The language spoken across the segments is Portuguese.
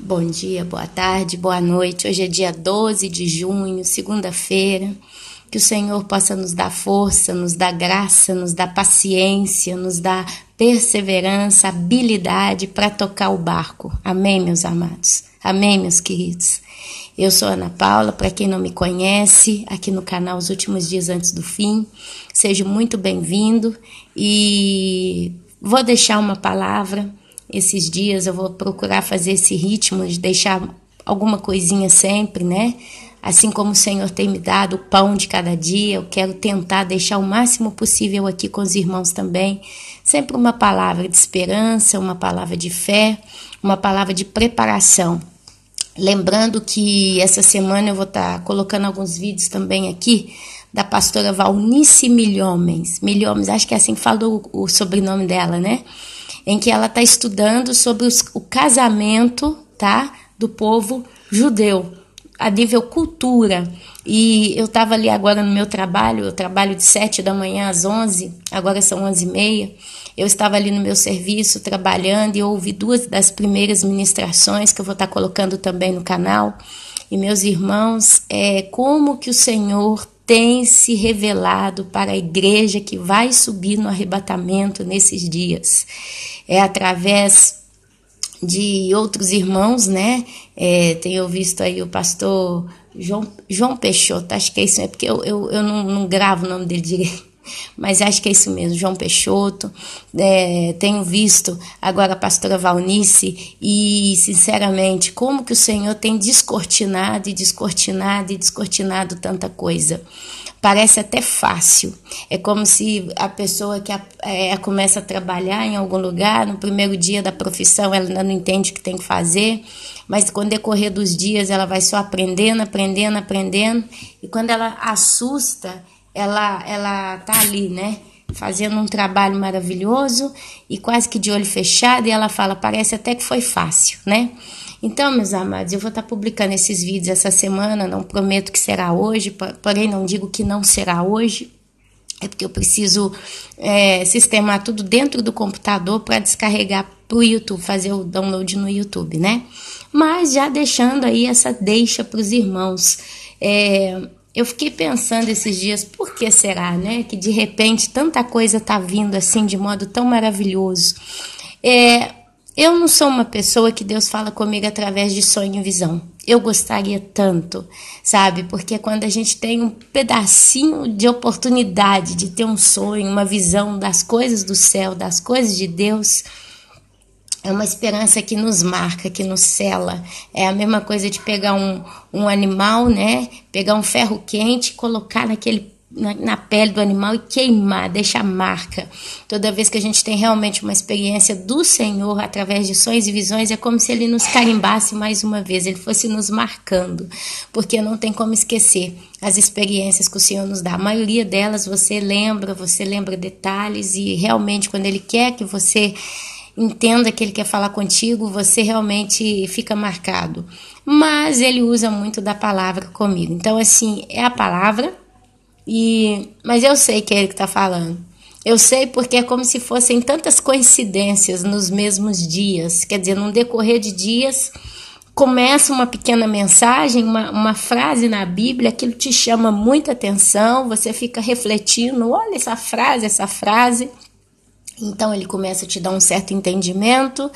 Bom dia, boa tarde, boa noite. Hoje é dia 12 de junho, segunda-feira. Que o Senhor possa nos dar força, nos dar graça, nos dar paciência, nos dar perseverança, habilidade para tocar o barco. Amém, meus amados? Amém, meus queridos? Eu sou Ana Paula, para quem não me conhece, aqui no canal Os Últimos Dias Antes do Fim. Seja muito bem-vindo e vou deixar uma palavra. Esses dias eu vou procurar fazer esse ritmo de deixar alguma coisinha sempre, né? Assim como o Senhor tem me dado o pão de cada dia, eu quero tentar deixar o máximo possível aqui com os irmãos também. Sempre uma palavra de esperança, uma palavra de fé, uma palavra de preparação. Lembrando que essa semana eu vou estar colocando alguns vídeos também aqui da pastora Valnice Milhomens. Milhomens, acho que é assim que fala o sobrenome dela, né? Em que ela está estudando sobre o casamento, tá, do povo judeu, a nível cultura. E eu estava ali agora no meu trabalho, eu trabalho de 7 da manhã às 11, agora são 11h30. Eu estava ali no meu serviço trabalhando e eu ouvi duas das primeiras ministrações que eu vou estar colocando também no canal. E meus irmãos, como que o Senhor tem se revelado para a igreja que vai subir no arrebatamento nesses dias. É através de outros irmãos, né? Tenho visto aí o pastor João Peixoto, acho que é isso mesmo, porque eu não gravo o nome dele direito, mas acho que é isso mesmo, João Peixoto. Tenho visto agora a pastora Valnice e, sinceramente, como que o Senhor tem descortinado e descortinado e descortinado tanta coisa. Parece até fácil, é como se a pessoa que começa a trabalhar em algum lugar, no primeiro dia da profissão ela ainda não entende o que tem que fazer, mas com o decorrer dos dias ela vai só aprendendo, e quando ela assusta, ela tá ali, né, fazendo um trabalho maravilhoso e quase que de olho fechado, e ela fala, parece até que foi fácil, né? Então, meus amados, eu vou estar publicando esses vídeos essa semana, não prometo que será hoje, porém não digo que não será hoje, é porque eu preciso sistemar tudo dentro do computador para descarregar para o YouTube, fazer o download no YouTube, né? Mas já deixando aí essa deixa para os irmãos, eu fiquei pensando esses dias, por que será, né? Que de repente tanta coisa está vindo assim de modo tão maravilhoso. Eu não sou uma pessoa que Deus fala comigo através de sonho e visão. Eu gostaria tanto, sabe? Porque quando a gente tem um pedacinho de oportunidade de ter um sonho, uma visão das coisas do céu, das coisas de Deus, é uma esperança que nos marca, que nos sela. É a mesma coisa de pegar um animal, né? Pegar um ferro quente, colocar na pele do animal e queimar, deixar marca. Toda vez que a gente tem realmente uma experiência do Senhor através de sonhos e visões, é como se Ele nos carimbasse mais uma vez, Ele fosse nos marcando, porque não tem como esquecer as experiências que o Senhor nos dá. A maioria delas você lembra detalhes, e realmente quando Ele quer que você entenda que Ele quer falar contigo, você realmente fica marcado. Mas Ele usa muito da palavra comigo. Então, assim, é a palavra. Mas eu sei que é Ele que está falando. Eu sei porque é como se fossem tantas coincidências nos mesmos dias. Quer dizer, num decorrer de dias, começa uma pequena mensagem, uma frase na Bíblia, aquilo te chama muita atenção, você fica refletindo, olha essa frase. Então ele começa a te dar um certo entendimento,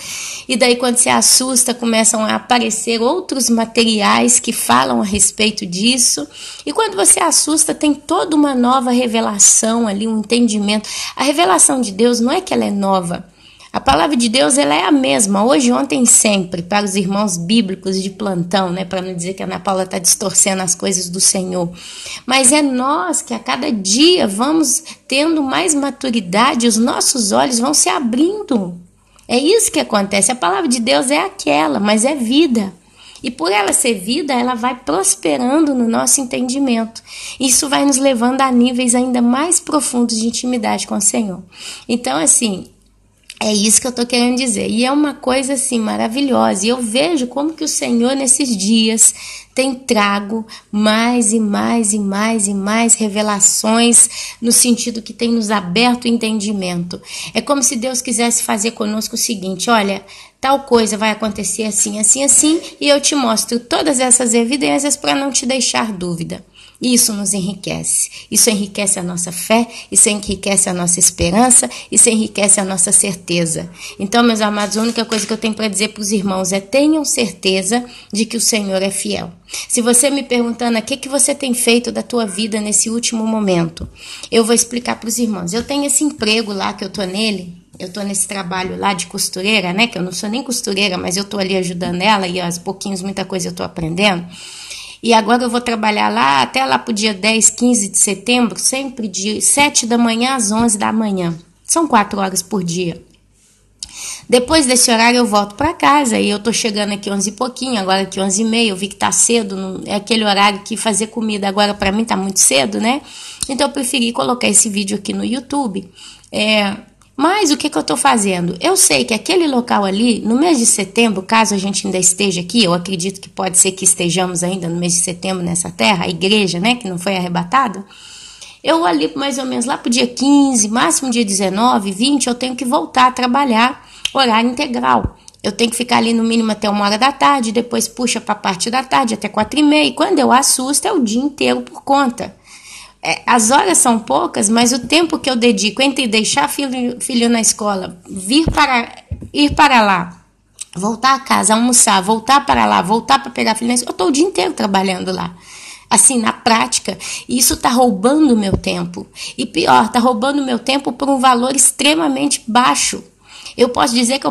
e daí quando você assusta, começam a aparecer outros materiais que falam a respeito disso, e quando você assusta tem toda uma nova revelação ali, um entendimento. A revelação de Deus não é que ela é nova, a palavra de Deus ela é a mesma, hoje, ontem, sempre, para os irmãos bíblicos de plantão, né? Para não dizer que a Ana Paula está distorcendo as coisas do Senhor. Mas é nós que a cada dia vamos tendo mais maturidade, os nossos olhos vão se abrindo. É isso que acontece. A palavra de Deus é aquela, mas é vida. E por ela ser vida, ela vai prosperando no nosso entendimento. Isso vai nos levando a níveis ainda mais profundos de intimidade com o Senhor. Então, assim, É isso que eu tô querendo dizer. E é uma coisa assim maravilhosa. E eu vejo como que o Senhor nesses dias tem trago mais e mais e mais e mais revelações, no sentido que tem nos aberto o entendimento. É como se Deus quisesse fazer conosco o seguinte: olha, tal coisa vai acontecer assim, assim, assim, e eu te mostro todas essas evidências para não te deixar dúvida. E isso nos enriquece. Isso enriquece a nossa fé, isso enriquece a nossa esperança, isso enriquece a nossa certeza. Então, meus amados, a única coisa que eu tenho para dizer para os irmãos é: tenham certeza de que o Senhor é fiel. Se você me perguntando o que você tem feito da tua vida nesse último momento, eu vou explicar para os irmãos. Eu tenho esse emprego lá que eu tô nele. Eu tô nesse trabalho lá de costureira, né? Que eu não sou nem costureira, mas eu tô ali ajudando ela e aos pouquinhos muita coisa eu tô aprendendo. E agora eu vou trabalhar lá até lá pro dia 10, 15 de setembro, sempre de 7 da manhã às 11 da manhã. São 4 horas por dia. Depois desse horário eu volto para casa e eu tô chegando aqui 11 e pouquinho, agora aqui 11 e meia, eu vi que tá cedo, é aquele horário que fazer comida agora para mim tá muito cedo, né? Então eu preferi colocar esse vídeo aqui no YouTube. Mas o que eu estou fazendo? Eu sei que aquele local ali, no mês de setembro, caso a gente ainda esteja aqui, eu acredito que pode ser que estejamos ainda no mês de setembro nessa terra, a igreja, né, que não foi arrebatada, eu ali mais ou menos lá para o dia 15, máximo dia 19, 20, eu tenho que voltar a trabalhar horário integral. Eu tenho que ficar ali no mínimo até 1h da tarde, depois puxa para a parte da tarde até 4h30, e quando eu assusto é o dia inteiro por conta. As horas são poucas, mas o tempo que eu dedico entre deixar filho na escola, ir para lá, voltar a casa, almoçar, voltar para lá, voltar para pegar filho na escola, eu estou o dia inteiro trabalhando lá. Assim, na prática, isso está roubando o meu tempo. E pior, está roubando o meu tempo por um valor extremamente baixo. Eu posso dizer que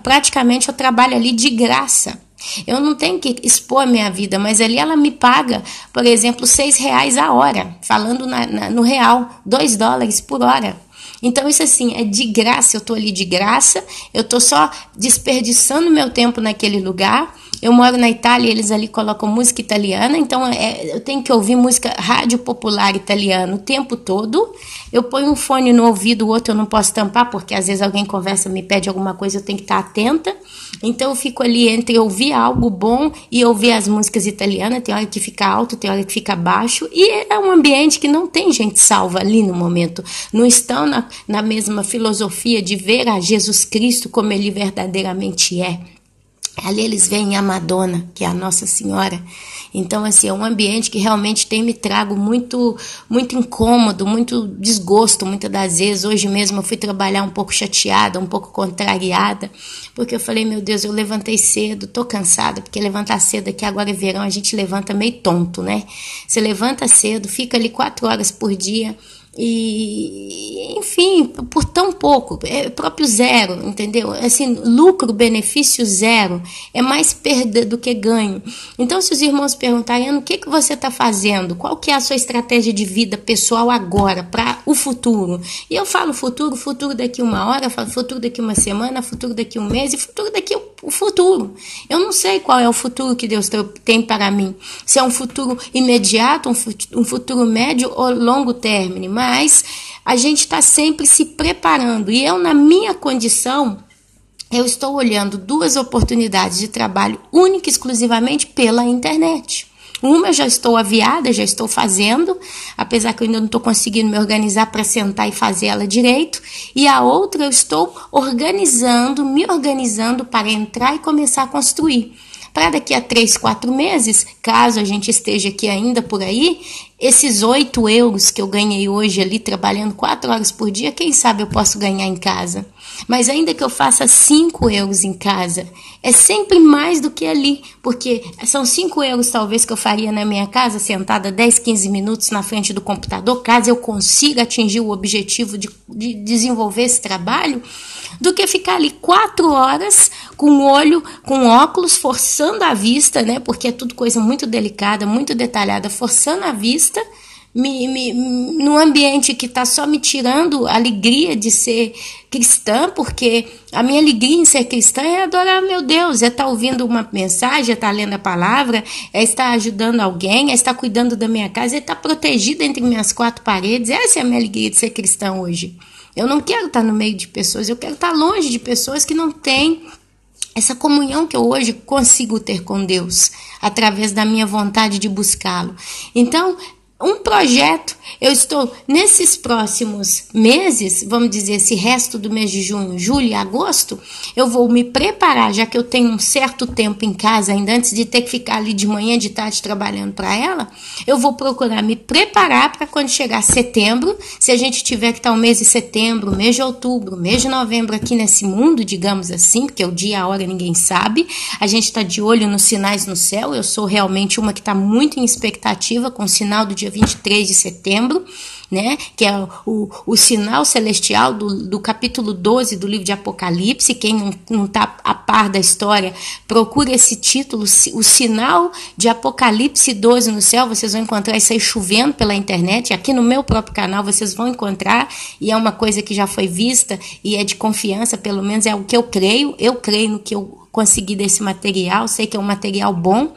praticamente eu trabalho ali de graça. Eu não tenho que expor a minha vida, mas ali ela me paga, por exemplo, R$6 a hora, falando no real, $2 por hora. Então isso assim, é de graça, eu tô ali de graça, eu tô só desperdiçando meu tempo naquele lugar. Eu moro na Itália, eles ali colocam música italiana, então eu tenho que ouvir música rádio popular italiana o tempo todo. Eu ponho um fone no ouvido, o outro eu não posso tampar, porque às vezes alguém conversa, me pede alguma coisa, eu tenho que estar atenta. Então eu fico ali entre ouvir algo bom e ouvir as músicas italianas, tem hora que fica alto, tem hora que fica baixo, e é um ambiente que não tem gente salva ali no momento. Não estão na mesma filosofia de ver a Jesus Cristo como ele verdadeiramente é. Ali eles veem a Madonna, que é a Nossa Senhora. Então, assim, é um ambiente que realmente tem me trago muito, muito incômodo, muito desgosto, muitas das vezes. Hoje mesmo eu fui trabalhar um pouco chateada, um pouco contrariada, porque eu falei, meu Deus, eu levantei cedo, tô cansada, porque levantar cedo aqui agora é verão, a gente levanta meio tonto, né? Você levanta cedo, fica ali 4 horas por dia, e enfim, por tão pouco, é próprio zero, entendeu? Assim, lucro, benefício zero, é mais perda do que ganho. Então, se os irmãos perguntarem, Ana, o que você está fazendo? Qual que é a sua estratégia de vida pessoal agora, para o futuro? E eu falo futuro daqui 1 hora, falo futuro daqui 1 semana, futuro daqui 1 mês e futuro daqui o futuro. Eu não sei qual é o futuro que Deus tem para mim, se é um futuro imediato, um futuro médio ou longo término, mas a gente está sempre se preparando. E eu, na minha condição, eu estou olhando 2 oportunidades de trabalho única e exclusivamente pela internet. Uma eu já estou aviada, já estou fazendo, apesar que eu ainda não estou conseguindo me organizar para sentar e fazer ela direito. E a outra eu estou me organizando para entrar e começar a construir. Para daqui a 3, 4 meses, caso a gente esteja aqui ainda por aí, esses 8 euros que eu ganhei hoje ali, trabalhando 4 horas por dia, quem sabe eu posso ganhar em casa. Mas ainda que eu faça 5 euros em casa, é sempre mais do que ali, porque são 5 euros talvez que eu faria na minha casa, sentada 10, 15 minutos na frente do computador, caso eu consiga atingir o objetivo de desenvolver esse trabalho, do que ficar ali 4 horas com óculos, forçando a vista, né? Porque é tudo coisa muito delicada, muito detalhada, forçando a vista, num ambiente que está só me tirando a alegria de ser cristã, porque a minha alegria em ser cristã é adorar meu Deus, é estar ouvindo uma mensagem, é estar lendo a palavra, é estar ajudando alguém, é estar cuidando da minha casa, é estar protegida entre minhas 4 paredes. Essa é a minha alegria de ser cristã hoje. Eu não quero estar no meio de pessoas, eu quero estar longe de pessoas que não têm essa comunhão que eu hoje consigo ter com Deus, através da minha vontade de buscá-lo. Então, um projeto, eu estou nesses próximos meses, vamos dizer, esse resto do mês de junho, julho e agosto, eu vou me preparar, já que eu tenho um certo tempo em casa, ainda antes de ter que ficar ali de manhã, de tarde trabalhando para ela, eu vou procurar me preparar para quando chegar setembro, se a gente tiver que estar o mês de setembro, mês de outubro, mês de novembro aqui nesse mundo, digamos assim, porque o dia e a hora ninguém sabe, a gente está de olho nos sinais no céu, eu sou realmente uma que está muito em expectativa com o sinal do dia 23 de setembro, né, que é o sinal celestial do capítulo 12 do livro de Apocalipse. Quem não está a par da história, procure esse título, o sinal de Apocalipse 12 no céu, vocês vão encontrar isso aí chovendo pela internet, aqui no meu próprio canal vocês vão encontrar, e é uma coisa que já foi vista, e é de confiança, pelo menos é o que eu creio no que eu consegui desse material, sei que é um material bom.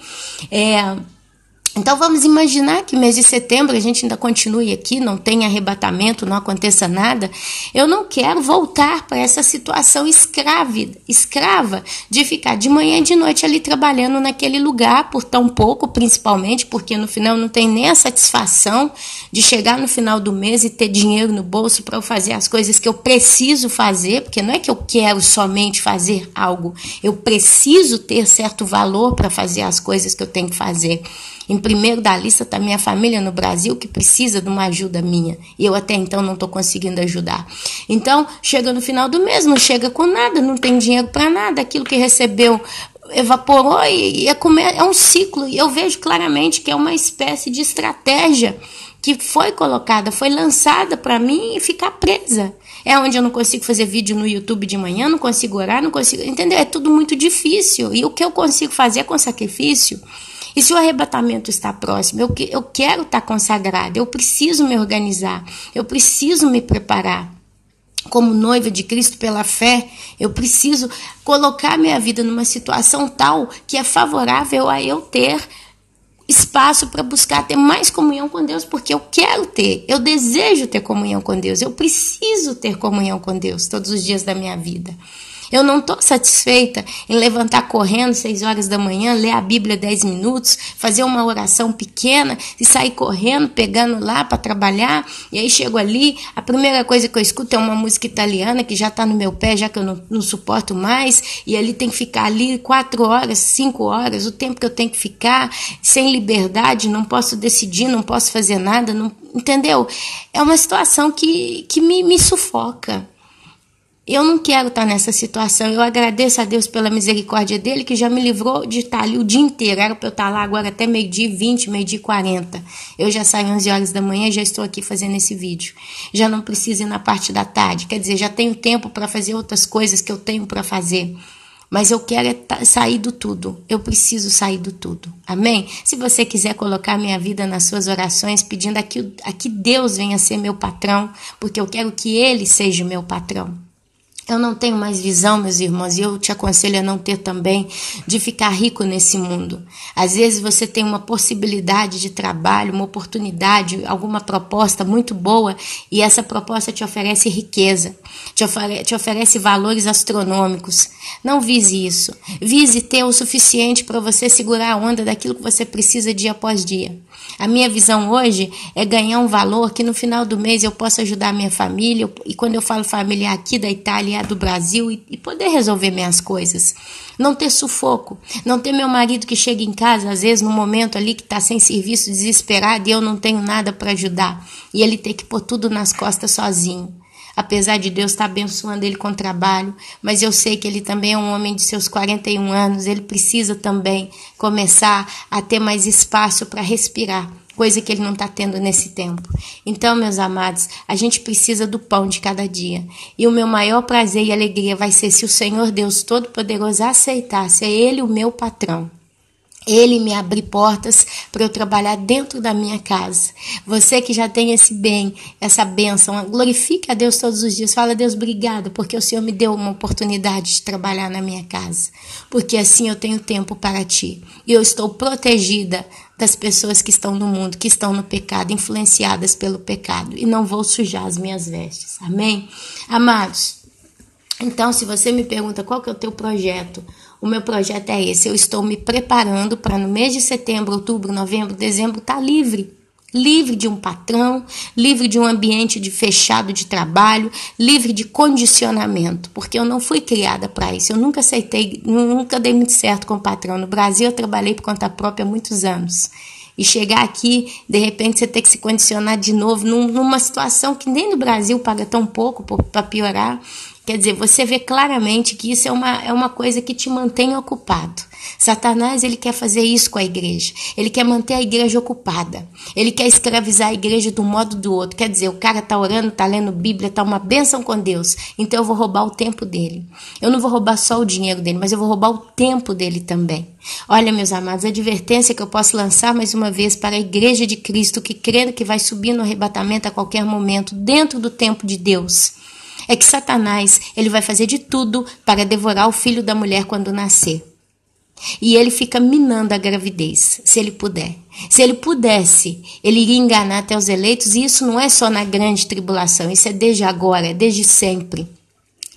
Então vamos imaginar que mês de setembro a gente ainda continue aqui, não tenha arrebatamento, não aconteça nada. Eu não quero voltar para essa situação escrava de ficar de manhã e de noite ali trabalhando naquele lugar por tão pouco, principalmente porque no final não tem nem a satisfação de chegar no final do mês e ter dinheiro no bolso para eu fazer as coisas que eu preciso fazer, porque não é que eu quero somente fazer algo, eu preciso ter certo valor para fazer as coisas que eu tenho que fazer. Em primeiro da lista está minha família no Brasil, que precisa de uma ajuda minha. E eu até então não estou conseguindo ajudar. Então, chega no final do mês, não chega com nada, não tem dinheiro para nada. Aquilo que recebeu evaporou e é um ciclo. E eu vejo claramente que é uma espécie de estratégia que foi colocada, foi lançada para mim e ficar presa. É onde eu não consigo fazer vídeo no YouTube de manhã, não consigo orar, não consigo... Entendeu? É tudo muito difícil. E o que eu consigo fazer é com sacrifício. E se o arrebatamento está próximo, eu quero estar consagrada, eu preciso me organizar, eu preciso me preparar. Como noiva de Cristo pela fé, eu preciso colocar minha vida numa situação tal que é favorável a eu ter espaço para buscar ter mais comunhão com Deus, porque eu quero ter, eu desejo ter comunhão com Deus, eu preciso ter comunhão com Deus todos os dias da minha vida. Eu não estou satisfeita em levantar correndo 6 horas da manhã, ler a Bíblia 10 minutos, fazer uma oração pequena e sair correndo, pegando lá para trabalhar. E aí chego ali, a primeira coisa que eu escuto é uma música italiana que já está no meu pé, já que eu não suporto mais. E ali tem que ficar ali 4 horas, 5 horas, o tempo que eu tenho que ficar, sem liberdade, não posso decidir, não posso fazer nada, não, entendeu? É uma situação que me sufoca. Eu não quero estar nessa situação. Eu agradeço a Deus pela misericórdia dele, que já me livrou de estar ali o dia inteiro. Era para eu estar lá agora até 12h20, 12h40. Eu já saio 11 horas da manhã e já estou aqui fazendo esse vídeo. Já não preciso ir na parte da tarde. Quer dizer, já tenho tempo para fazer outras coisas que eu tenho para fazer. Mas eu quero sair do tudo. Eu preciso sair do tudo. Amém? Se você quiser colocar minha vida nas suas orações, pedindo a que Deus venha ser meu patrão, porque eu quero que Ele seja o meu patrão. Eu não tenho mais visão, meus irmãos, e eu te aconselho a não ter também, de ficar rico nesse mundo. Às vezes você tem uma possibilidade de trabalho, uma oportunidade, alguma proposta muito boa, e essa proposta te oferece riqueza, te oferece valores astronômicos. Não vise isso. Vise ter o suficiente para você segurar a onda daquilo que você precisa dia após dia. A minha visão hoje é ganhar um valor que no final do mês eu possa ajudar a minha família, e quando eu falo família aqui da Itália, do Brasil, e poder resolver minhas coisas. Não ter sufoco, não ter meu marido que chega em casa, às vezes no momento ali que está sem serviço, desesperado, e eu não tenho nada para ajudar, e ele ter que pôr tudo nas costas sozinho. Apesar de Deus estar abençoando ele com trabalho, mas eu sei que ele também é um homem de seus 41 anos, ele precisa também começar a ter mais espaço para respirar, coisa que ele não está tendo nesse tempo. Então, meus amados, a gente precisa do pão de cada dia. E o meu maior prazer e alegria vai ser se o Senhor Deus Todo-Poderoso aceitar ser Ele o meu patrão. Ele me abre portas para eu trabalhar dentro da minha casa. Você que já tem esse bem, essa bênção, glorifique a Deus todos os dias. Fala, Deus, obrigado, porque o Senhor me deu uma oportunidade de trabalhar na minha casa. Porque assim eu tenho tempo para ti. E eu estou protegida das pessoas que estão no mundo, que estão no pecado, influenciadas pelo pecado, e não vou sujar as minhas vestes. Amém? Amados, então se você me pergunta qual que é o teu projeto, o meu projeto é esse. Eu estou me preparando para no mês de setembro, outubro, novembro, dezembro estar livre de um patrão, livre de um ambiente fechado de trabalho, livre de condicionamento, porque eu não fui criada para isso. Eu nunca aceitei, nunca dei muito certo com o patrão. No Brasil eu trabalhei por conta própria há muitos anos. E chegar aqui, de repente, você ter que se condicionar de novo numa situação que nem no Brasil paga tão pouco para piorar. Quer dizer, você vê claramente que isso é uma coisa que te mantém ocupado. Satanás, ele quer fazer isso com a igreja. Ele quer manter a igreja ocupada. Ele quer escravizar a igreja de um modo ou do outro. Quer dizer, o cara tá orando, tá lendo Bíblia, tá uma bênção com Deus. Então eu vou roubar o tempo dele. Eu não vou roubar só o dinheiro dele, mas eu vou roubar o tempo dele também. Olha, meus amados, a advertência que eu posso lançar mais uma vez para a igreja de Cristo, que crê que vai subir no arrebatamento a qualquer momento, dentro do tempo de Deus, é que Satanás, ele vai fazer de tudo para devorar o filho da mulher quando nascer. E ele fica minando a gravidez, se ele puder. Se ele pudesse, ele iria enganar até os eleitos, e isso não é só na grande tribulação, isso é desde agora, é desde sempre.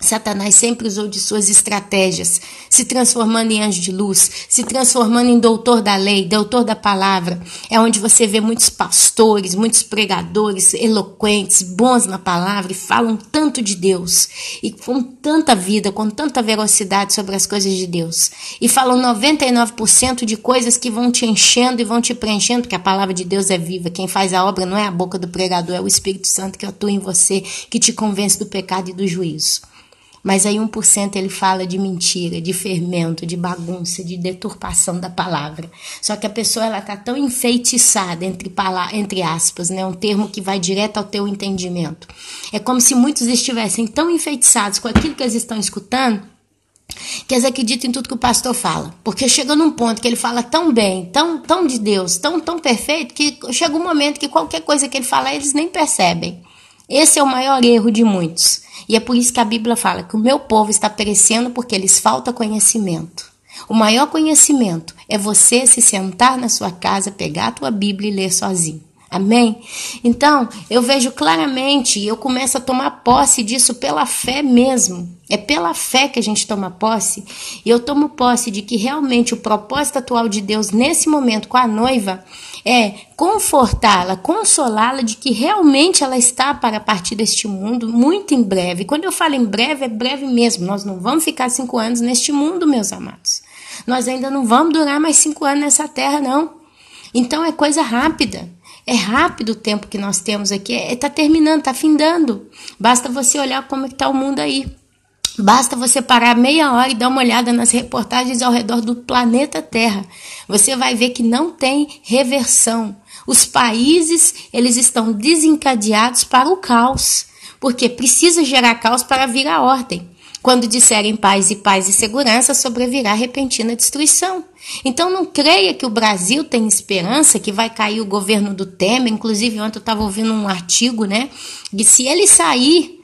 Satanás sempre usou de suas estratégias, se transformando em anjo de luz, se transformando em doutor da lei, doutor da palavra. É onde você vê muitos pastores, muitos pregadores eloquentes, bons na palavra, e falam tanto de Deus, e com tanta vida, com tanta velocidade sobre as coisas de Deus. E falam 99% de coisas que vão te enchendo e vão te preenchendo, porque a palavra de Deus é viva. Quem faz a obra não é a boca do pregador, é o Espírito Santo que atua em você, que te convence do pecado e do juízo. Mas aí 1% ele fala de mentira, de fermento, de bagunça, de deturpação da palavra. Só que a pessoa ela está tão enfeitiçada, entre aspas, né? Um termo que vai direto ao teu entendimento. É como se muitos estivessem tão enfeitiçados com aquilo que eles estão escutando, que eles acreditam em tudo que o pastor fala. Porque chega num ponto que ele fala tão bem, tão de Deus, tão perfeito, que chega um momento que qualquer coisa que ele fala, eles nem percebem. Esse é o maior erro de muitos. E é por isso que a Bíblia fala que o meu povo está perecendo porque lhes falta conhecimento. O maior conhecimento é você se sentar na sua casa, pegar a tua Bíblia e ler sozinho. Amém? Então, eu vejo claramente e eu começo a tomar posse disso pela fé mesmo. É pela fé que a gente toma posse. E eu tomo posse de que realmente o propósito atual de Deus nesse momento com a noiva é confortá-la, consolá-la de que realmente ela está para partir deste mundo muito em breve. Quando eu falo em breve, é breve mesmo. Nós não vamos ficar 5 anos neste mundo, meus amados. Nós ainda não vamos durar mais 5 anos nessa terra, não. Então é coisa rápida. É rápido o tempo que nós temos aqui. Está terminando, está findando. Basta você olhar como está o mundo aí. Basta você parar meia hora e dar uma olhada nas reportagens ao redor do planeta Terra. Você vai ver que não tem reversão. Os países, eles estão desencadeados para o caos. Porque precisa gerar caos para vir a ordem. Quando disserem paz e segurança, sobrevirá repentina destruição. Então não creia que o Brasil tem esperança, que vai cair o governo do Temer. Inclusive ontem eu estava ouvindo um artigo, né? Que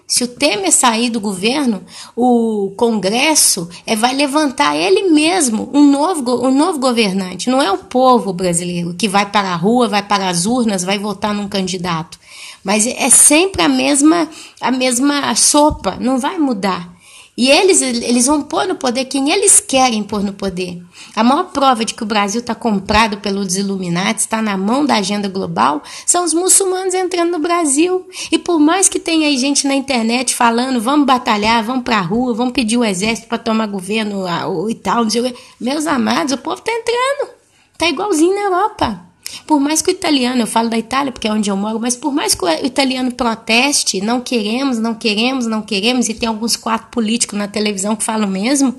se o Temer sair do governo, o Congresso vai levantar ele mesmo, um novo governante. Não é o povo brasileiro que vai para a rua, vai para as urnas, vai votar num candidato. Mas é sempre a mesma sopa, não vai mudar. E eles vão pôr no poder quem eles querem pôr no poder. A maior prova de que o Brasil está comprado pelos Illuminati, está na mão da agenda global, são os muçulmanos entrando no Brasil. E por mais que tenha aí gente na internet falando, vamos batalhar, vamos para a rua, vamos pedir o exército para tomar governo e tal, não sei o quê. Meus amados, o povo está entrando. Está igualzinho na Europa. Por mais que o italiano, eu falo da Itália porque é onde eu moro, mas por mais que o italiano proteste, não queremos, e tem alguns quatro políticos na televisão que falam mesmo,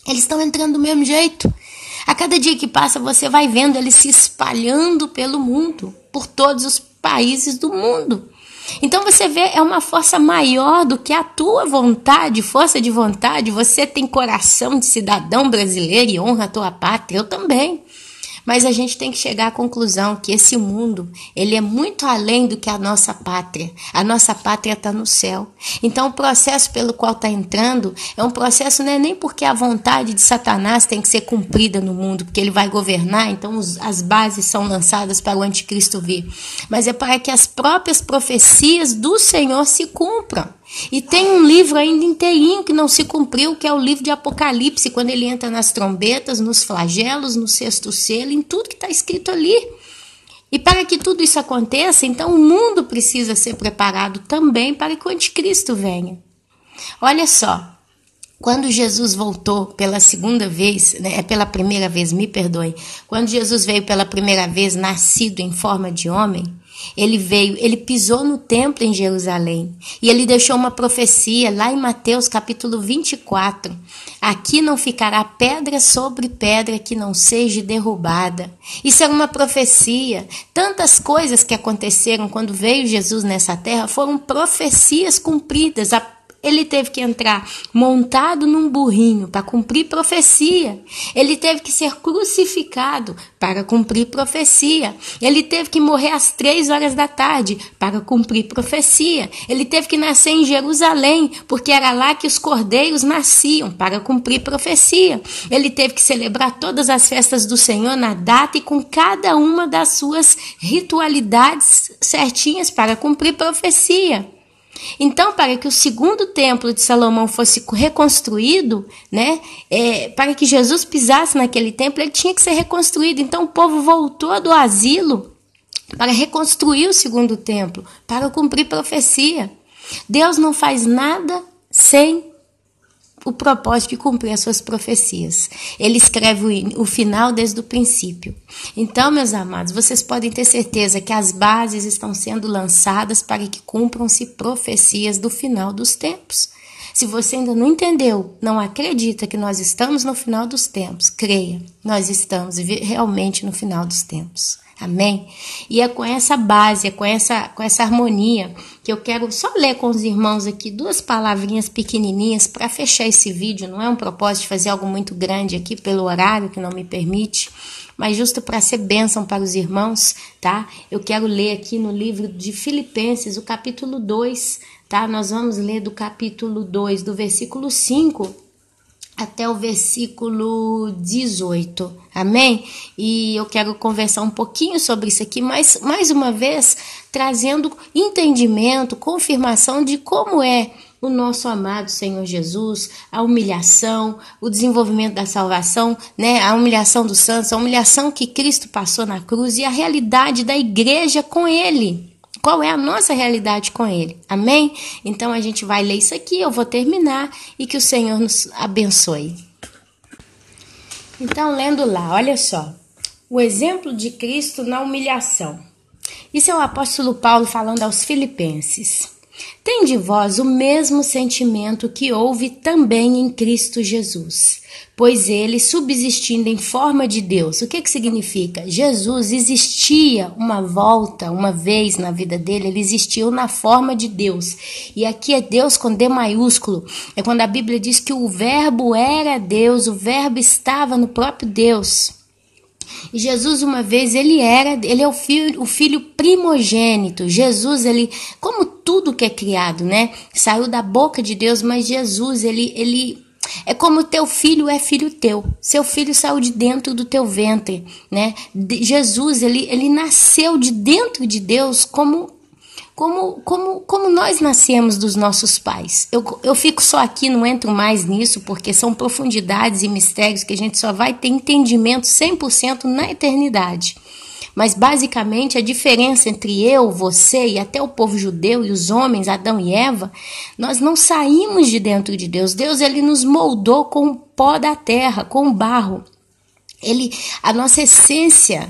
eles estão entrando do mesmo jeito. A cada dia que passa você vai vendo eles se espalhando pelo mundo, por todos os países do mundo. Então você vê, é uma força maior do que a tua vontade, força de vontade. Você tem coração de cidadão brasileiro e honra a tua pátria, eu também. Mas a gente tem que chegar à conclusão que esse mundo, ele é muito além do que a nossa pátria. A nossa pátria está no céu. Então o processo pelo qual está entrando é um processo, não é nem porque a vontade de Satanás tem que ser cumprida no mundo, porque ele vai governar, então as bases são lançadas para o anticristo vir. Mas é para que as próprias profecias do Senhor se cumpram. E tem um livro ainda inteirinho que não se cumpriu, que é o livro de Apocalipse, quando ele entra nas trombetas, nos flagelos, no sexto selo, em tudo que está escrito ali. E para que tudo isso aconteça, então o mundo precisa ser preparado também para que o anticristo venha. Olha só, quando Jesus voltou pela segunda vez, pela primeira vez, me perdoem, quando Jesus veio pela primeira vez, nascido em forma de homem, ele pisou no templo em Jerusalém e ele deixou uma profecia lá em Mateus capítulo 24. Aqui não ficará pedra sobre pedra que não seja derrubada. Isso era uma profecia. Tantas coisas que aconteceram quando veio Jesus nessa terra foram profecias cumpridas. Ele teve que entrar montado num burrinho para cumprir profecia. Ele teve que ser crucificado para cumprir profecia. Ele teve que morrer às 3 horas da tarde para cumprir profecia. Ele teve que nascer em Jerusalém, porque era lá que os cordeiros nasciam, para cumprir profecia. Ele teve que celebrar todas as festas do Senhor na data e com cada uma das suas ritualidades certinhas para cumprir profecia. Então, para que o segundo templo de Salomão fosse reconstruído, para que Jesus pisasse naquele templo, ele tinha que ser reconstruído. Então, o povo voltou do asilo para reconstruir o segundo templo, para cumprir profecia. Deus não faz nada sem o propósito de cumprir as suas profecias. Ele escreve o final desde o princípio. Então, meus amados, vocês podem ter certeza que as bases estão sendo lançadas para que cumpram-se profecias do final dos tempos. Se você ainda não entendeu, não acredita que nós estamos no final dos tempos, creia, nós estamos realmente no final dos tempos. Amém? E é com essa base, é com essa harmonia que eu quero só ler com os irmãos aqui 2 palavrinhas pequenininhas para fechar esse vídeo. Não é um propósito de fazer algo muito grande aqui pelo horário que não me permite, mas justo para ser bênção para os irmãos, tá? Eu quero ler aqui no livro de Filipenses, o capítulo 2, tá? Nós vamos ler do capítulo 2, do versículo 5 até o versículo 18, amém? E eu quero conversar um pouquinho sobre isso aqui, mas mais uma vez trazendo entendimento, confirmação de como é o nosso amado Senhor Jesus, a humilhação, o desenvolvimento da salvação, a humilhação dos santos, a humilhação que Cristo passou na cruz e a realidade da igreja com Ele. Qual é a nossa realidade com Ele? Amém? Então a gente vai ler isso aqui, eu vou terminar e que o Senhor nos abençoe. Então, lendo lá, olha só. O exemplo de Cristo na humilhação. Isso é o apóstolo Paulo falando aos Filipenses. Tende vós o mesmo sentimento que houve também em Cristo Jesus, pois ele, subsistindo em forma de Deus, o que significa? Jesus existia uma vez na vida dele, ele existiu na forma de Deus, e aqui é Deus com D maiúsculo, é quando a Bíblia diz que o verbo era Deus, o verbo estava no próprio Deus. E Jesus, uma vez, ele é o filho primogênito. Jesus, como tudo que é criado, saiu da boca de Deus, mas Jesus, ele é como teu filho é filho teu. Seu filho saiu de dentro do teu ventre, Jesus, ele nasceu de dentro de Deus como nós nascemos dos nossos pais. Eu fico só aqui, não entro mais nisso, porque são profundidades e mistérios que a gente só vai ter entendimento 100% na eternidade. Mas basicamente a diferença entre eu, você e até o povo judeu e os homens, Adão e Eva, nós não saímos de dentro de Deus. Deus, ele nos moldou com o pó da terra, com o barro. A nossa essência,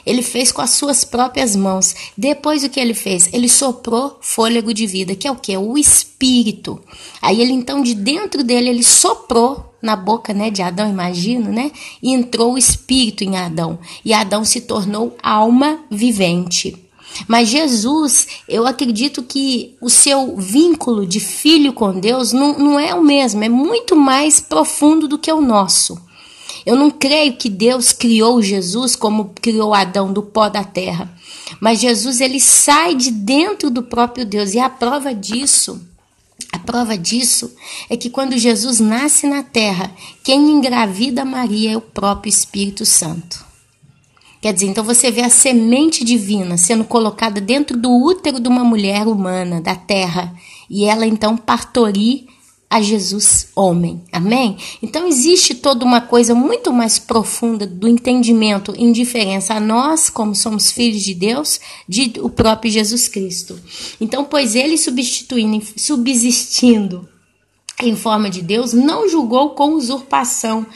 ele fez com as suas próprias mãos. Depois o que ele fez? Ele soprou fôlego de vida, que é o quê? O espírito. Aí ele então de dentro dele, ele soprou na boca de Adão, imagino, e entrou o espírito em Adão. E Adão se tornou alma vivente. Mas Jesus, eu acredito que o seu vínculo de filho com Deus não é o mesmo, é muito mais profundo do que o nosso. Eu não creio que Deus criou Jesus como criou Adão do pó da terra. Mas Jesus, ele sai de dentro do próprio Deus. E a prova disso é que quando Jesus nasce na terra, quem engravida Maria é o próprio Espírito Santo. Quer dizer, então você vê a semente divina sendo colocada dentro do útero de uma mulher humana, da terra. E ela então partorir a Jesus homem, amém? Então existe toda uma coisa muito mais profunda do entendimento em diferença a nós, como somos filhos de Deus, de o próprio Jesus Cristo. Então, pois ele subsistindo em forma de Deus, não julgou com usurpação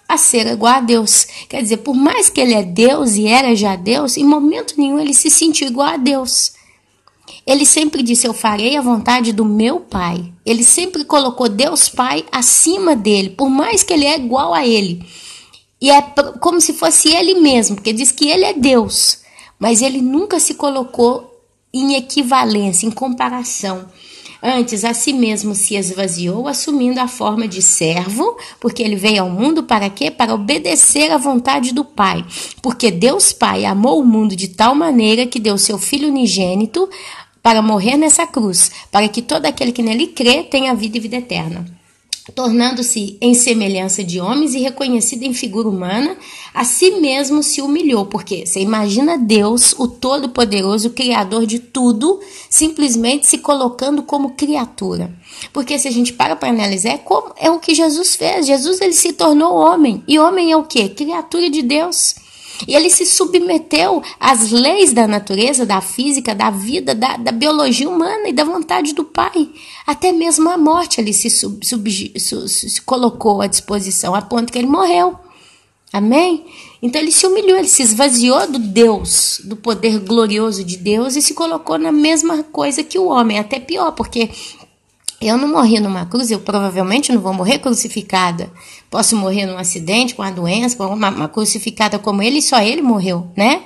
a ser igual a Deus. Quer dizer, por mais que ele é Deus e era já Deus, em momento nenhum ele se sentiu igual a Deus. Ele sempre disse, eu farei a vontade do meu Pai. Ele sempre colocou Deus Pai acima dele, por mais que ele é igual a ele. E é como se fosse ele mesmo, porque diz que ele é Deus. Mas ele nunca se colocou em equivalência, em comparação. Antes, a si mesmo se esvaziou, assumindo a forma de servo, porque ele veio ao mundo para quê? Para obedecer à vontade do Pai. Porque Deus Pai amou o mundo de tal maneira que deu seu Filho unigênito para morrer nessa cruz, para que todo aquele que nele crê tenha vida e vida eterna. Tornando-se em semelhança de homens e reconhecido em figura humana, a si mesmo se humilhou, porque você imagina Deus, o Todo-Poderoso, o Criador de tudo, simplesmente se colocando como criatura. Porque se a gente para analisar, é o que Jesus fez. Jesus, ele se tornou homem, e homem é o quê? Criatura de Deus. E ele se submeteu às leis da natureza, da física, da vida, da biologia humana e da vontade do Pai. Até mesmo a morte ele se colocou à disposição, a ponto que ele morreu. Amém? Então ele se humilhou, ele se esvaziou do Deus, do poder glorioso de Deus e se colocou na mesma coisa que o homem, até pior, porque eu não morri numa cruz, eu provavelmente não vou morrer crucificada. Posso morrer num acidente, com uma doença, com uma crucificada como ele, e só ele morreu, né?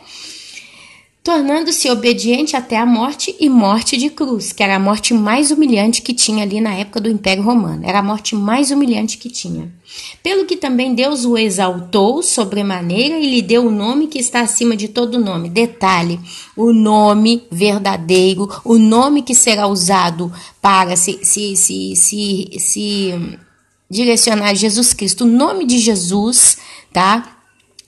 Tornando-se obediente até a morte e morte de cruz, que era a morte mais humilhante que tinha ali na época do Império Romano. Era a morte mais humilhante que tinha. Pelo que também Deus o exaltou sobremaneira e lhe deu o nome que está acima de todo nome. Detalhe, o nome verdadeiro, o nome que será usado para se direcionar a Jesus Cristo. O nome de Jesus, tá?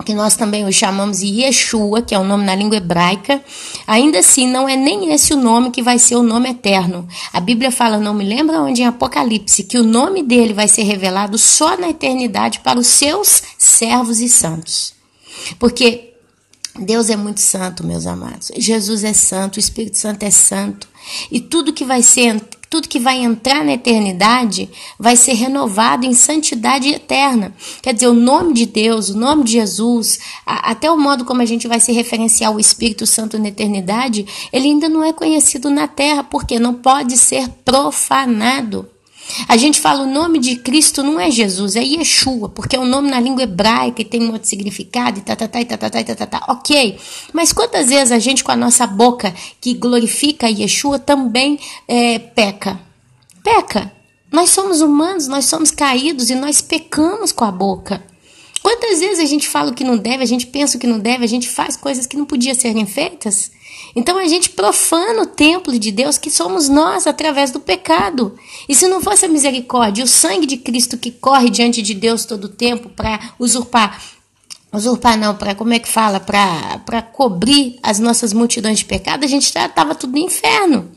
Que nós também o chamamos de Yeshua, que é o nome na língua hebraica, ainda assim não é nem esse o nome que vai ser o nome eterno. A Bíblia fala, não me lembra onde em Apocalipse, que o nome dele vai ser revelado só na eternidade para os seus servos e santos. Porque Deus é muito santo, meus amados. Jesus é santo, o Espírito Santo é santo. E tudo que vai entrar na eternidade vai ser renovado em santidade eterna. Quer dizer, o nome de Deus, o nome de Jesus, até o modo como a gente vai se referenciar o Espírito Santo na eternidade, ele ainda não é conhecido na terra, porque não pode ser profanado. A gente fala o nome de Cristo não é Jesus, é Yeshua, porque é um nome na língua hebraica e tem um outro significado e ok. Mas quantas vezes a gente com a nossa boca que glorifica Yeshua também peca? Peca. Nós somos humanos, nós somos caídos e nós pecamos com a boca. Quantas vezes a gente fala o que não deve, a gente pensa o que não deve, a gente faz coisas que não podiam serem feitas? Então a gente profana o templo de Deus que somos nós através do pecado. E se não fosse a misericórdia, o sangue de Cristo que corre diante de Deus todo o tempo para para cobrir as nossas multidões de pecado, a gente já estava tudo no inferno.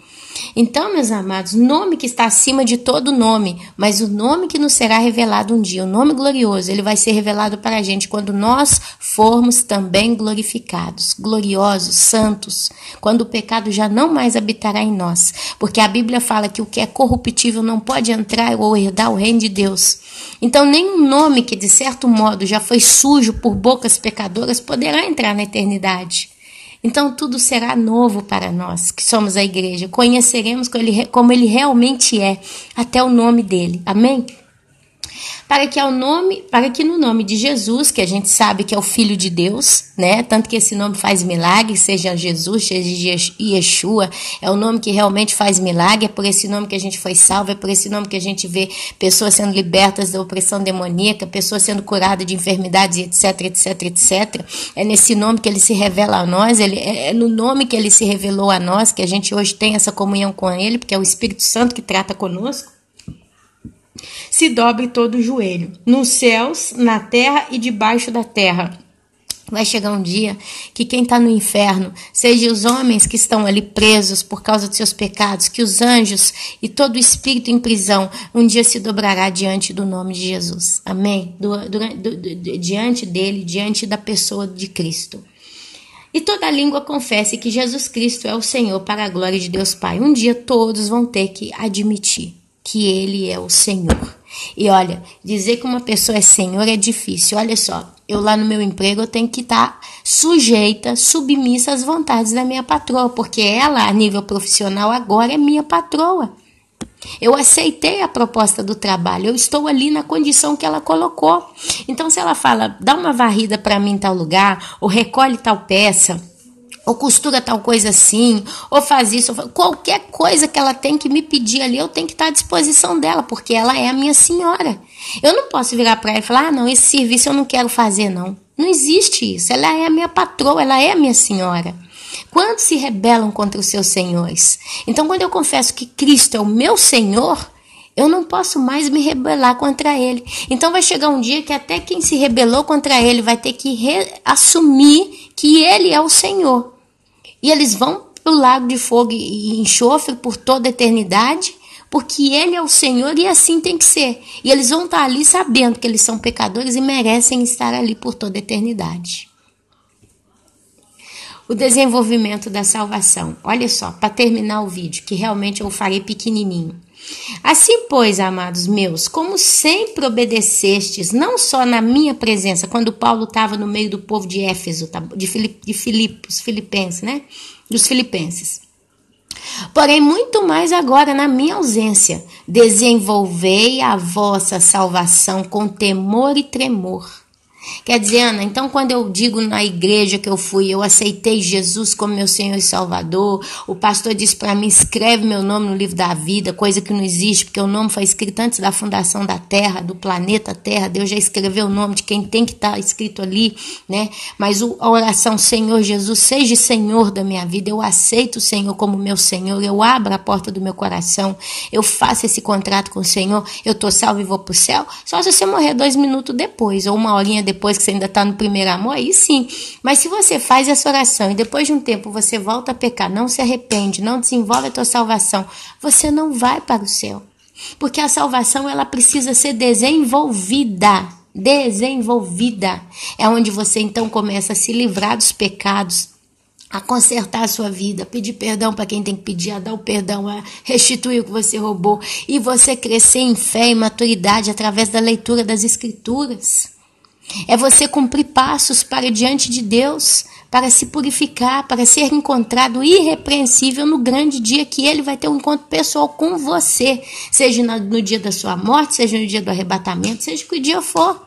Então, meus amados, nome que está acima de todo nome, mas o nome que nos será revelado um dia, o nome glorioso, ele vai ser revelado para a gente quando nós formos também glorificados, gloriosos, santos, quando o pecado já não mais habitará em nós, porque a Bíblia fala que o que é corruptível não pode entrar ou herdar o reino de Deus. Então, nenhum nome que de certo modo já foi sujo por bocas pecadoras poderá entrar na eternidade. Então tudo será novo para nós, que somos a igreja. Conheceremos como ele realmente é, até o nome dele. Amém? para que no nome de Jesus, que a gente sabe que é o Filho de Deus, né? Tanto que esse nome faz milagre, seja Jesus, seja Yeshua, é o nome que realmente faz milagre, é por esse nome que a gente foi salvo, é por esse nome que a gente vê pessoas sendo libertas da opressão demoníaca, pessoas sendo curadas de enfermidades, etc, etc, etc. É nesse nome que ele se revela a nós, é no nome que ele se revelou a nós, que a gente hoje tem essa comunhão com ele, porque é o Espírito Santo que trata conosco. Se dobre todo o joelho, nos céus, na terra e debaixo da terra. Vai chegar um dia que quem está no inferno, seja os homens que estão ali presos por causa dos seus pecados, que os anjos e todo o espírito em prisão, um dia se dobrará diante do nome de Jesus. Amém? Diante dele, diante da pessoa de Cristo. E toda língua confesse que Jesus Cristo é o Senhor para a glória de Deus Pai. Um dia todos vão ter que admitir que ele é o Senhor. E olha, dizer que uma pessoa é Senhor é difícil. Olha só, eu lá no meu emprego eu tenho que estar sujeita, submissa às vontades da minha patroa, porque ela, a nível profissional, agora é minha patroa. Eu aceitei a proposta do trabalho, eu estou ali na condição que ela colocou. Então, se ela fala, dá uma varrida para mim em tal lugar, ou recolhe tal peça, ou costura tal coisa assim, ou faz isso, qualquer coisa que ela tem que me pedir ali, eu tenho que estar à disposição dela, porque ela é a minha senhora. Eu não posso virar para ela e falar, não, esse serviço eu não quero fazer, não. Não existe isso, ela é a minha patroa, ela é a minha senhora. Quantos se rebelam contra os seus senhores? Então, quando eu confesso que Cristo é o meu Senhor, eu não posso mais me rebelar contra ele. Então vai chegar um dia que até quem se rebelou contra ele vai ter que assumir que ele é o Senhor. E eles vão para o lago de fogo e enxofre por toda a eternidade, porque ele é o Senhor e assim tem que ser. E eles vão estar ali sabendo que eles são pecadores e merecem estar ali por toda a eternidade. O desenvolvimento da salvação. Olha só, para terminar o vídeo, que realmente eu farei pequenininho. Assim, pois, amados meus, como sempre obedecestes, não só na minha presença, quando Paulo estava no meio do povo de Éfeso, de Filipos, Filipenses, né? Dos filipenses. Porém, muito mais agora na minha ausência, desenvolvei a vossa salvação com temor e tremor. Quer dizer, Ana, então quando eu digo na igreja que eu fui, eu aceitei Jesus como meu Senhor e Salvador, o pastor disse para mim, escreve meu nome no livro da vida, coisa que não existe, porque o nome foi escrito antes da fundação da Terra, do planeta Terra, Deus já escreveu o nome de quem tem que estar escrito ali, né? Mas a oração, Senhor Jesus, seja Senhor da minha vida, eu aceito o Senhor como meu Senhor, eu abro a porta do meu coração, eu faço esse contrato com o Senhor, eu tô salvo e vou pro céu, só se você morrer 2 minutos depois, ou 1 horinha depois que você ainda está no primeiro amor, aí sim. Mas se você faz essa oração e depois de um tempo você volta a pecar, não se arrepende, não desenvolve a tua salvação, você não vai para o céu. Porque a salvação, ela precisa ser desenvolvida. Desenvolvida. É onde você então começa a se livrar dos pecados, a consertar a sua vida, a pedir perdão para quem tem que pedir, a dar o perdão, a restituir o que você roubou, e você crescer em fé e maturidade através da leitura das Escrituras. É você cumprir passos para diante de Deus, para se purificar, para ser encontrado irrepreensível no grande dia que Ele vai ter um encontro pessoal com você, seja no dia da sua morte, seja no dia do arrebatamento, seja que dia for.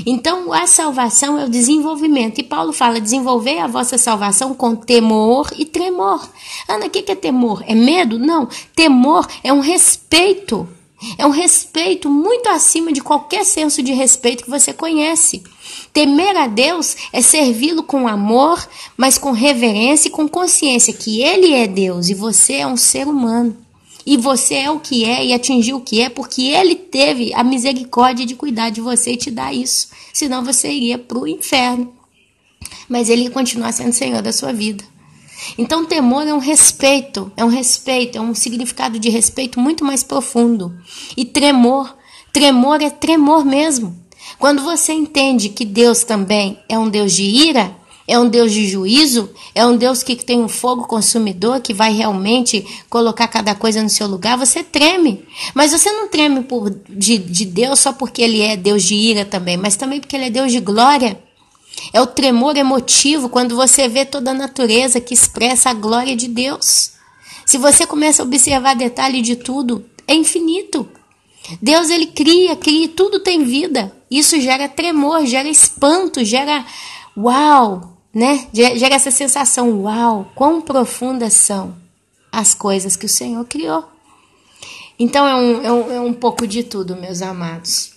Então, a salvação é o desenvolvimento. E Paulo fala, desenvolver a vossa salvação com temor e tremor. Ana, o que é temor? É medo? Não. Temor é um respeito. É um respeito muito acima de qualquer senso de respeito que você conhece. Temer a Deus é servi-lo com amor, mas com reverência e com consciência que Ele é Deus e você é um ser humano. E você é o que é e atingiu o que é porque Ele teve a misericórdia de cuidar de você e te dar isso. Senão você iria para o inferno. Mas Ele continuar sendo Senhor da sua vida. Então, temor é um respeito, é um significado de respeito muito mais profundo. E tremor é tremor mesmo. Quando você entende que Deus também é um Deus de ira, é um Deus de juízo, é um Deus que tem um fogo consumidor, que vai realmente colocar cada coisa no seu lugar, você treme. Mas você não treme de Deus só porque Ele é Deus de ira também, mas também porque Ele é Deus de glória. É o tremor emotivo quando você vê toda a natureza que expressa a glória de Deus. Se você começa a observar detalhe de tudo, é infinito. Deus, ele cria, tudo tem vida. Isso gera tremor, gera espanto, gera uau, né? Gera essa sensação, uau, quão profundas são as coisas que o Senhor criou. Então é um pouco de tudo, meus amados.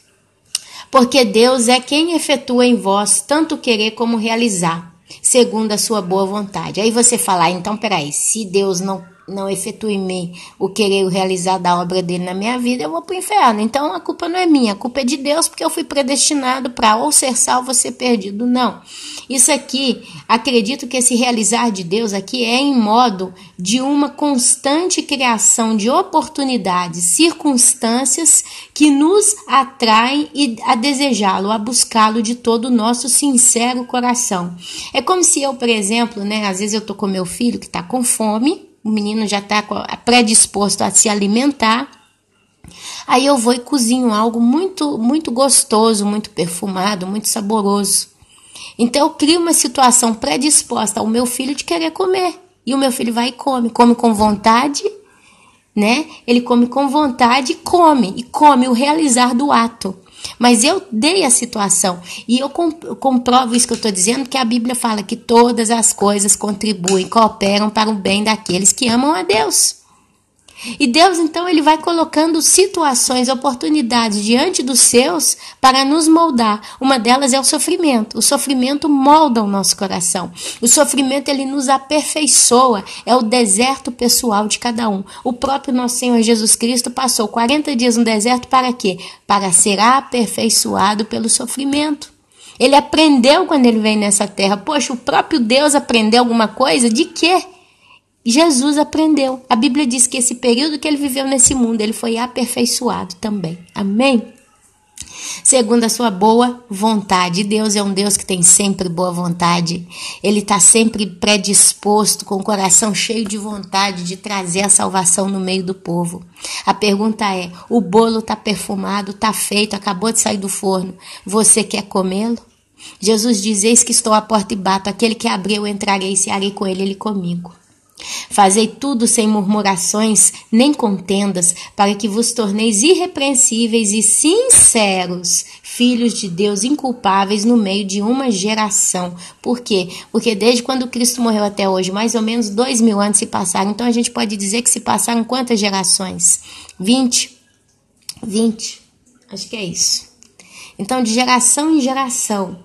Porque Deus é quem efetua em vós tanto querer como realizar, segundo a sua boa vontade. Aí você fala, então peraí, se Deus não efetua em mim o querer o realizar da obra dele na minha vida, eu vou pro inferno. Então a culpa não é minha, a culpa é de Deus, porque eu fui predestinado para ou ser salvo ou ser perdido. Não. Isso aqui, acredito que esse realizar de Deus aqui é em modo de uma constante criação de oportunidades, circunstâncias que nos atraem a desejá-lo, a buscá-lo de todo o nosso sincero coração. É como se eu, por exemplo, né, às vezes eu tô com meu filho que tá com fome, o menino já está predisposto a se alimentar. Aí eu vou e cozinho algo muito, muito gostoso, muito perfumado, muito saboroso. Então eu crio uma situação predisposta ao meu filho de querer comer. E o meu filho vai e come com vontade, né? Ele come com vontade e come o realizar do ato. Mas eu dei a situação e eu comprovo isso que eu estou dizendo, que a Bíblia fala que todas as coisas contribuem, cooperam para o bem daqueles que amam a Deus. E Deus, então, ele vai colocando situações, oportunidades diante dos seus para nos moldar. Uma delas é o sofrimento. O sofrimento molda o nosso coração. O sofrimento, ele nos aperfeiçoa. É o deserto pessoal de cada um. O próprio nosso Senhor Jesus Cristo passou 40 dias no deserto para quê? Para ser aperfeiçoado pelo sofrimento. Ele aprendeu quando ele veio nessa terra. Poxa, o próprio Deus aprendeu alguma coisa? De quê? Jesus aprendeu. A Bíblia diz que esse período que ele viveu nesse mundo, ele foi aperfeiçoado também. Amém? Segundo a sua boa vontade. Deus é um Deus que tem sempre boa vontade. Ele está sempre predisposto, com o coração cheio de vontade de trazer a salvação no meio do povo. A pergunta é, o bolo está perfumado, está feito, acabou de sair do forno. Você quer comê-lo? Jesus diz, eis que estou à porta e bato. Aquele que abrir eu entrarei e cearei com ele comigo. Fazei tudo sem murmurações nem contendas, para que vos torneis irrepreensíveis e sinceros, filhos de Deus inculpáveis no meio de uma geração. Por quê? Porque desde quando Cristo morreu até hoje, mais ou menos 2000 anos se passaram. Então a gente pode dizer que se passaram quantas gerações? 20? Acho que é isso. Então de geração em geração,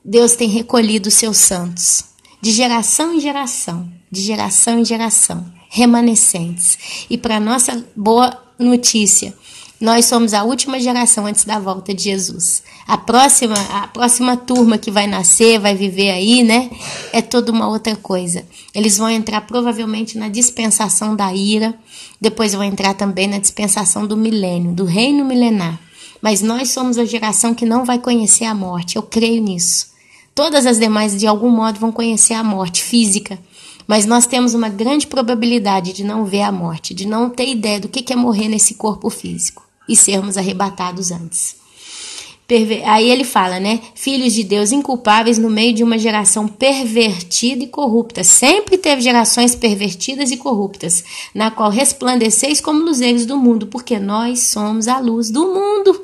Deus tem recolhido os seus santos. De geração em geração. De geração em geração, remanescentes. E para nossa boa notícia, nós somos a última geração antes da volta de Jesus. A próxima turma que vai nascer, vai viver aí, né? É toda uma outra coisa. Eles vão entrar provavelmente na dispensação da ira, depois vão entrar também na dispensação do milênio, do reino milenar. Mas nós somos a geração que não vai conhecer a morte, eu creio nisso. Todas as demais, de algum modo, vão conhecer a morte física. Mas nós temos uma grande probabilidade de não ver a morte, de não ter ideia do que é morrer nesse corpo físico e sermos arrebatados antes. Aí ele fala, né? Filhos de Deus inculpáveis no meio de uma geração pervertida e corrupta. Sempre teve gerações pervertidas e corruptas, na qual resplandeceis como luzeiros do mundo, porque nós somos a luz do mundo.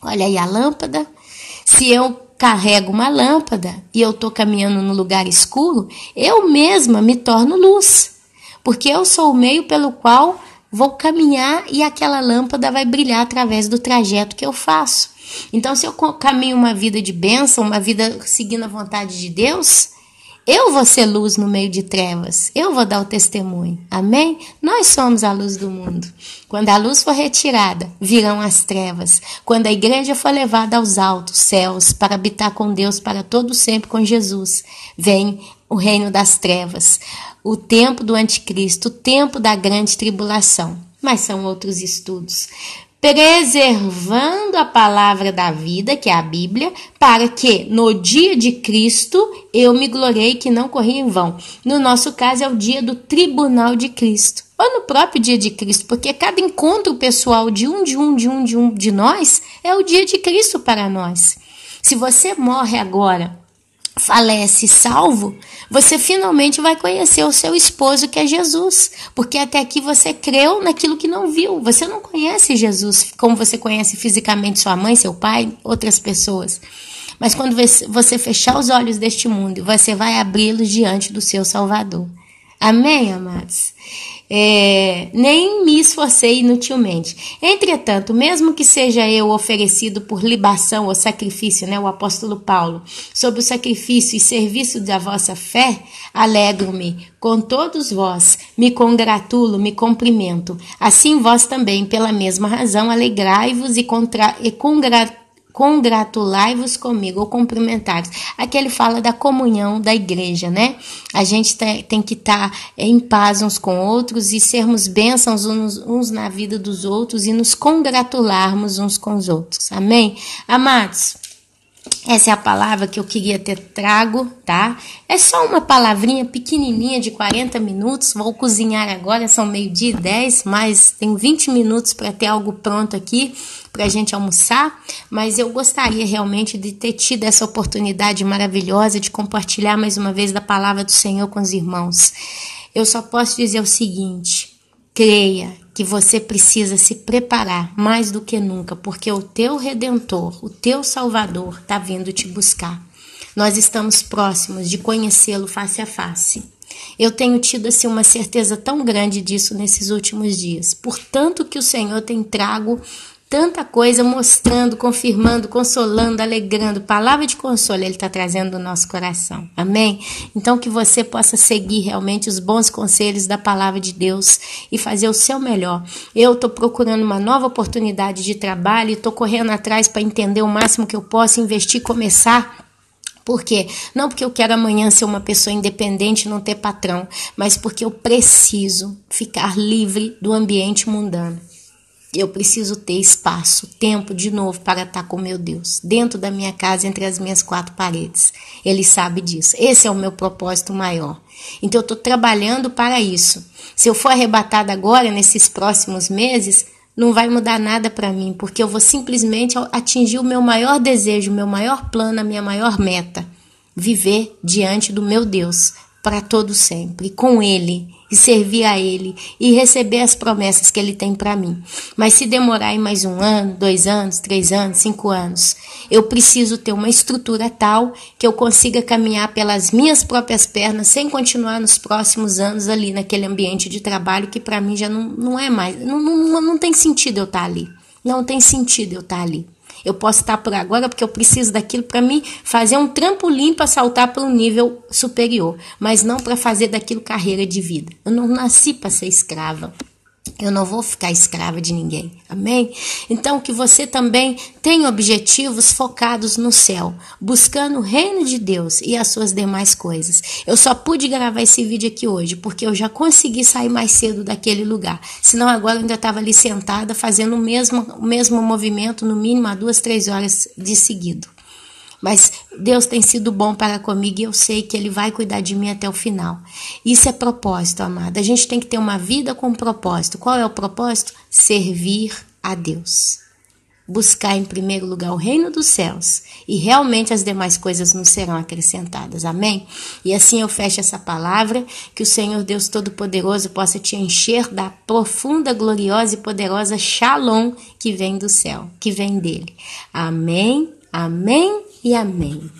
Olha aí a lâmpada. Se eu carrego uma lâmpada e eu estou caminhando no lugar escuro, eu mesma me torno luz, porque eu sou o meio pelo qual vou caminhar e aquela lâmpada vai brilhar através do trajeto que eu faço. Então, se eu caminho uma vida de bênção, uma vida seguindo a vontade de Deus, eu vou ser luz no meio de trevas, eu vou dar o testemunho, amém? Nós somos a luz do mundo. Quando a luz for retirada, virão as trevas. Quando a igreja for levada aos altos céus para habitar com Deus para todo sempre com Jesus, vem o reino das trevas, o tempo do anticristo, o tempo da grande tribulação. Mas são outros estudos. Preservando a palavra da vida, que é a Bíblia, para que no dia de Cristo eu me gloriei que não corri em vão. No nosso caso é o dia do tribunal de Cristo, ou no próprio dia de Cristo, porque cada encontro pessoal de nós é o dia de Cristo para nós. Se você morre agora, falece salvo, você finalmente vai conhecer o seu esposo, que é Jesus, porque até aqui você creu naquilo que não viu. Você não conhece Jesus como você conhece fisicamente sua mãe, seu pai, outras pessoas. Mas quando você fechar os olhos deste mundo, você vai abri-los diante do seu Salvador. Amém, amados? Nem me esforcei inutilmente. Entretanto, mesmo que seja eu oferecido por libação ou sacrifício, o apóstolo Paulo, sob o sacrifício e serviço da vossa fé, alegro-me com todos vós, me congratulo, me cumprimento. Assim vós também, pela mesma razão, alegrai-vos e congratulai-vos comigo, ou cumprimentar-vos. Aqui ele fala da comunhão da igreja, A gente tem que estar em paz uns com outros e sermos bênçãos uns na vida dos outros e nos congratularmos uns com os outros. Amém? Amados, essa é a palavra que eu queria ter trago, tá? É só uma palavrinha pequenininha de 40 minutos. Vou cozinhar agora, são 12:10, mas tenho 20 minutos para ter algo pronto aqui para a gente almoçar. Mas eu gostaria realmente de ter tido essa oportunidade maravilhosa de compartilhar mais uma vez da palavra do Senhor com os irmãos. Eu só posso dizer o seguinte: creia que você precisa se preparar mais do que nunca, porque o teu Redentor, o teu Salvador, está vindo te buscar. Nós estamos próximos de conhecê-lo face a face. Eu tenho tido assim, uma certeza tão grande disso nesses últimos dias. Portanto que o Senhor tem trago tanta coisa, mostrando, confirmando, consolando, alegrando. Palavra de consolo Ele está trazendo no nosso coração. Amém? Então que você possa seguir realmente os bons conselhos da palavra de Deus e fazer o seu melhor. Eu estou procurando uma nova oportunidade de trabalho e estou correndo atrás para entender o máximo que eu posso, investir, começar. Por quê? Não porque eu quero amanhã ser uma pessoa independente e não ter patrão, mas porque eu preciso ficar livre do ambiente mundano. Eu preciso ter espaço, tempo de novo para estar com meu Deus, dentro da minha casa, entre as minhas quatro paredes. Ele sabe disso. Esse é o meu propósito maior. Então eu estou trabalhando para isso. Se eu for arrebatada agora, nesses próximos meses, não vai mudar nada para mim, porque eu vou simplesmente atingir o meu maior desejo, o meu maior plano, a minha maior meta. Viver diante do meu Deus, para todo sempre, com Ele, e servir a Ele, e receber as promessas que Ele tem para mim. Mas se demorar em mais 1 ano, 2 anos, 3 anos, 5 anos, eu preciso ter uma estrutura tal que eu consiga caminhar pelas minhas próprias pernas, sem continuar nos próximos anos ali naquele ambiente de trabalho que para mim já não é mais, não tem sentido eu estar ali. Não tem sentido eu estar ali. Eu posso estar por agora porque eu preciso daquilo para mim fazer um trampolim para saltar para um nível superior, mas não para fazer daquilo carreira de vida. Eu não nasci para ser escrava. Eu não vou ficar escrava de ninguém, amém? Então que você também tenha objetivos focados no céu, buscando o reino de Deus e as suas demais coisas. Eu só pude gravar esse vídeo aqui hoje porque eu já consegui sair mais cedo daquele lugar, senão agora eu ainda estava ali sentada fazendo o mesmo movimento, no mínimo há 2, 3 horas de seguido. Mas Deus tem sido bom para comigo e eu sei que Ele vai cuidar de mim até o final. Isso é propósito, amada. A gente tem que ter uma vida com propósito. Qual é o propósito? Servir a Deus. Buscar em primeiro lugar o reino dos céus e realmente as demais coisas nos serão acrescentadas. Amém? E assim eu fecho essa palavra, que o Senhor Deus Todo-Poderoso possa te encher da profunda, gloriosa e poderosa Shalom que vem do céu, que vem dele. Amém, amém e amém.